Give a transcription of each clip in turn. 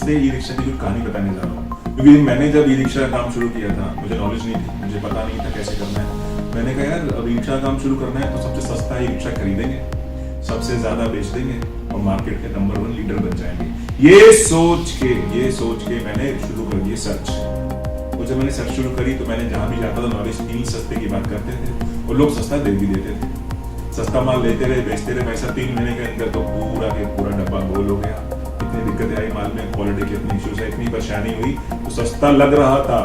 से e rickshaw की कुछ कहानी बताने जा रहा हूँ, क्योंकि मैंने जब ई रिक्शा का काम शुरू किया था मुझे नॉलेज नहीं थी, मुझे पता नहीं था कैसे करना है। मैंने कहा यार अब ई रिक्शा का काम शुरू करना है तो सबसे सस्ता ई रिक्शा खरीदेंगे, सबसे ज्यादा बेच देंगे और मार्केट के नंबर 1 लीडर बन जाएंगे। ये सोच के मैंने शुरू कर दिया सर्च। और जब मैंने सर्च शुरू करी तो मैंने जहां भी जाता था नॉलेज इतनी सस्ते की बात करते थे और लोग सस्ता दे भी देते थे। सस्ता माल लेते रहे, बेचते रहे, पैसा 3 महीने के अंदर तो पूरा के पूरा डब्बा गोल हो गया। इतनी दिक्कतें आई माल में, क्वालिटी के इतने इश्यूज है, इतनी परेशानी हुई तो सस्ता लग रहा था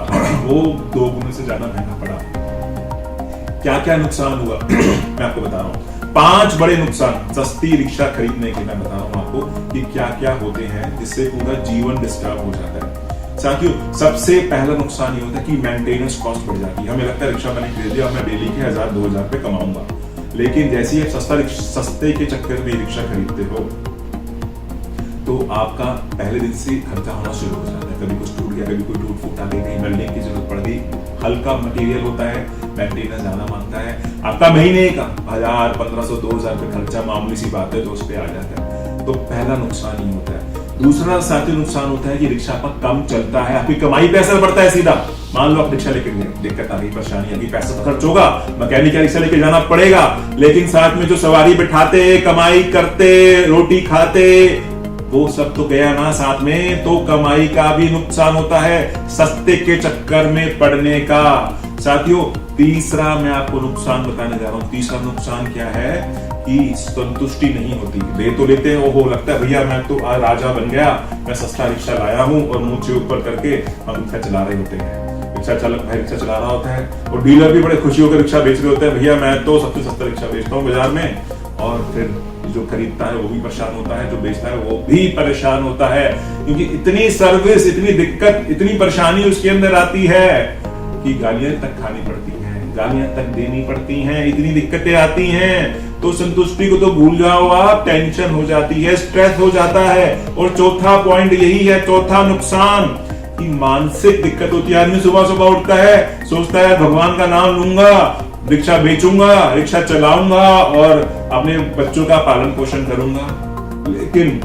वो 2 गुने से ज्यादा महंगा पड़ा। क्या क्या नुकसान हुआ मैं आपको बता रहा हूँ। 5 बड़े नुकसान सस्ती रिक्शा खरीदने के मैं बता रहा हूँ आपको कि क्या क्या होते हैं जिससे पूरा जीवन डिस्टर्ब हो जाता है। साथियों, सबसे पहला नुकसान ये होता है कि मेंटेनेंस कॉस्ट बढ़ जाती है। हमें लगता है रिक्शा मैंने खरीद लिया और मैं डेली के 1000-2000 रुपए कमाऊंगा, लेकिन जैसे ही आप सस्ते के चक्कर में रिक्शा खरीदते हो तो आपका पहले दिन से खर्चा होना शुरू हो जाता है। कभी कुछ टूट गया, कभी कोई टूट फूट आ गई, कहीं वेल्डिंग की जरूरत पड़ गई, हल्का मटेरियल होता है, मेंटेनेंस ज्यादा मांगता है। आपका महीने का 1000, 1500, 2000 रुपए खर्चा मामूली सी बात है तो उस पर आ जाता है। तो पहला नुकसान ये होता है। दूसरा साथी नुकसान होता है कि रिक्शा आपका कम चलता है, आपकी कमाई पे असर पड़ता है सीधा। मान लो आप रिक्शा लेकर गए, दिक्कत आ गई, परेशानी आ गई, पैसा तो खर्च होगा, मैकेनिक का रिक्शा लेके जाना पड़ेगा, लेकिन साथ में जो सवारी बिठाते, कमाई करते, रोटी खाते, वो सब तो गया ना साथ में, तो कमाई का भी नुकसान होता है सस्ते के चक्कर में पड़ने का। साथियों, तीसरा मैं आपको नुकसान बताने जा रहा हूं। तीसरा नुकसान क्या है कि संतुष्टि नहीं होती। ले तो लेते हैं, वो लगता है भैया मैं तो राजा बन गया, मैं सस्ता रिक्शा लाया हूं, और मुंह ऊपर करके हम रिक्शा चला रहे होते हैं। रिक्शा चालक भाई रिक्शा चला रहा होता है और डीलर भी बड़े खुशी होकर रिक्शा बेच रहे होते हैं, भैया मैं तो सबसे सस्ता रिक्शा बेचता हूँ बाजार में। और फिर जो खरीदता है वो भी परेशान होता है, जो बेचता है वो भी परेशान होता है, क्योंकि इतनी सर्विस, इतनी दिक्कत, इतनी परेशानी उसके अंदर आती है कि गालियां तक खानी पड़ती हैं, गालियां तक देनी पड़ती हैं, इतनी दिक्कतें आती हैं। तो संतुष्टि को तो भूल जाओ आप, टेंशन हो जाती है, स्ट्रेस हो जाता है। और चौथा पॉइंट यही है, चौथा नुकसान, कि मानसिक दिक्कत होती है। आदमी सुबह सुबह उठता है, सोचता है भगवान का नाम लूंगा, रिक्शा बेचूंगा, रिक्शा चलाऊंगा और अपने बच्चों का पालन पोषण करूंगा, लेकिन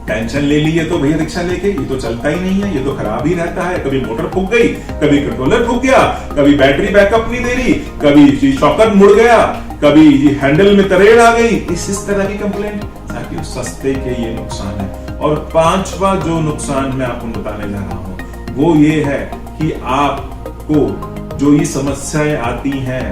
टेंशन ले ली है तो भैया रिक्शा लेके, ये तो चलता ही नहीं है, ये तो खराब ही रहता है। कभी मोटर फूक गई, कभी कंट्रोलर फूक गया, कभी बैटरी बैकअप नहीं दे रही, कभी शॉकर मुड़ गया, कभी हैंडल में तरेड़ आ गई, इस तरह की कंप्लेंट। ताकि सस्ते के ये नुकसान है। और 5वां जो नुकसान मैं आपको बताने जा रहा हूं वो ये है कि आपको जो ये समस्याएं आती हैं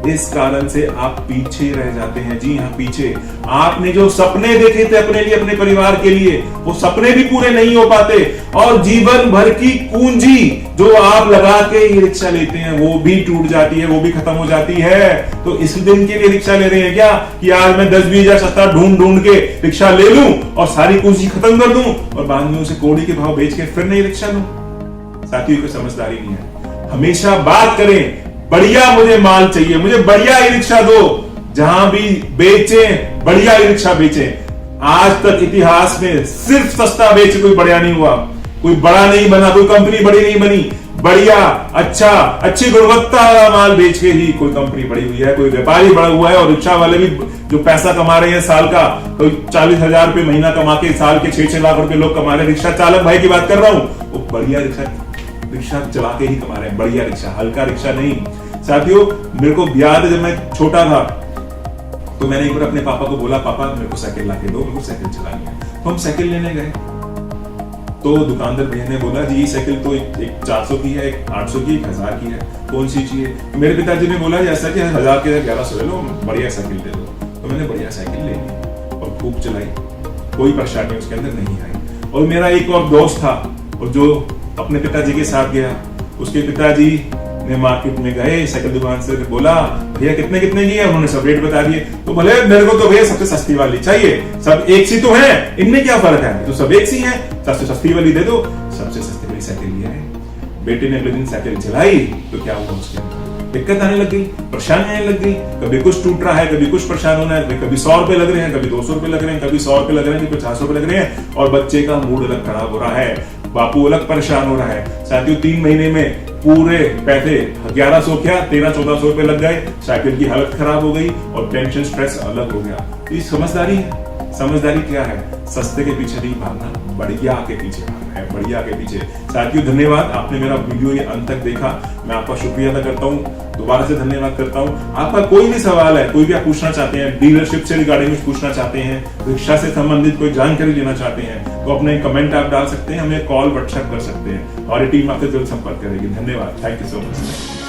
इस कारण से आप पीछे रह जाते हैं। जी हाँ, पीछे। आपने जो सपने देखे थे अपने लिए, अपने परिवार के लिए, वो सपने भी पूरे नहीं हो पाते, और जीवन भर की पूंजी जो आप लगा के ये रिक्शा लेते हैं वो भी टूट जाती है, वो भी खत्म हो जाती है। तो इस दिन के लिए रिक्शा ले रहे हैं क्या कि आज मैं 10-20 हजार सस्ता ढूंढ के रिक्शा ले लूं और सारी पूंजी खत्म कर दूं और बाद में उसे कोड़ी के भाव बेच के फिर नई रिक्शा लूं? साथियों, को समझदारी नहीं है। हमेशा बात करें बढ़िया, मुझे माल चाहिए, मुझे बढ़िया ई रिक्शा दो, जहां भी बेचे बढ़िया ई रिक्शा बेचे। आज तक इतिहास में सिर्फ सस्ता बेच कोई बढ़िया नहीं हुआ, कोई बड़ा नहीं बना, कोई कंपनी बड़ी नहीं बनी। बढ़िया, अच्छा, अच्छी गुणवत्ता वाला माल बेच के ही कोई कंपनी बड़ी हुई है, कोई व्यापारी बड़ा हुआ है। और रिक्शा वाले भी जो पैसा कमा रहे हैं साल का, कोई 40,000 रुपए महीना कमा के साल के 6-6 लाख रुपए लोग कमा रहे हैं। रिक्शा चालक भाई की बात कर रहा हूं, वो बढ़िया रिक्शा चला के ही कमा रहे हैं, बढ़िया रिक्शा, हल्का रिक्शा नहीं। साथियों, मेरे को याद है जब मैं छोटा था तो मैंने एक बार अपने पापा को बोला, पापा मेरे को साइकिल ला के दो, मेरे को साइकिल चलानी है। तो हम साइकिल लेने गए तो दुकानदार भैया ने बोला जी ये साइकिल तो एक 400 की है, एक 800 की, 1000 की है, कौन सी चाहिए? तो मेरे पिताजी ने बोला ऐसा कि 1000 के 1100 ले लो, बढ़िया साइकिल दे दो। तो मैंने बढ़िया साइकिल ले ली और खूब चलाई, कोई परेशानी उसके अंदर नहीं आई। और मेरा एक और दोस्त था और जो अपने पिताजी के साथ गया, उसके पिताजी ने मार्केट में गए, साइकिल दुकान से बोला भैया कितने की है, उन्होंने सब रेट बता दिए। तो भले मेरे को तो भैया सबसे सस्ती वाली चाहिए, सब एक सी तो है, इनमें क्या फर्क है, तो सब एक सी है, सबसे सस्ती वाली दे दो। सबसे सस्ती वाली साइकिल लिया है। बेटे ने अगले दिन साइकिल चलाई तो क्या हुआ, उसके अंदर दिक्कत आने लग गई, परेशानी आने लग गई। कभी कुछ टूट रहा है, कभी कुछ परेशान होना है, कभी 100 रुपए लग रहे हैं, कभी 200 रुपए लग रहे हैं, कभी 100 रुपए लग रहे हैं, कभी 50 रुपए लग रहे हैं, और बच्चे का मूड अलग खराब हो रहा है, बापू अलग परेशान हो रहा है। साथियों, 3 महीने में पूरे पैसे 1100 क्या 1300-1400 रुपए लग गए, साइकिल की हालत खराब हो गई और टेंशन स्ट्रेस अलग हो गया। ये समझदारी है। समझदारी क्या है? सस्ते के पीछे नहीं भागना, बढ़िया के पीछे भागना है, बढ़िया के पीछे। साथियों धन्यवाद, आपने मेरा वीडियो ये अंत तक देखा, मैं आपका शुक्रिया अदा करता हूँ, दोबारा से धन्यवाद करता हूँ। आपका कोई भी सवाल है, कोई भी आप पूछना चाहते हैं, डीलरशिप से रिगार्डिंग कुछ पूछना चाहते हैं, रिक्शा से संबंधित कोई जानकारी लेना चाहते हैं, तो अपने कमेंट आप डाल सकते हैं, हमें कॉल व्हाट्सएप कर सकते हैं और ये टीम आपसे जल्द संपर्क करेगी। धन्यवाद, थैंक यू सो मच।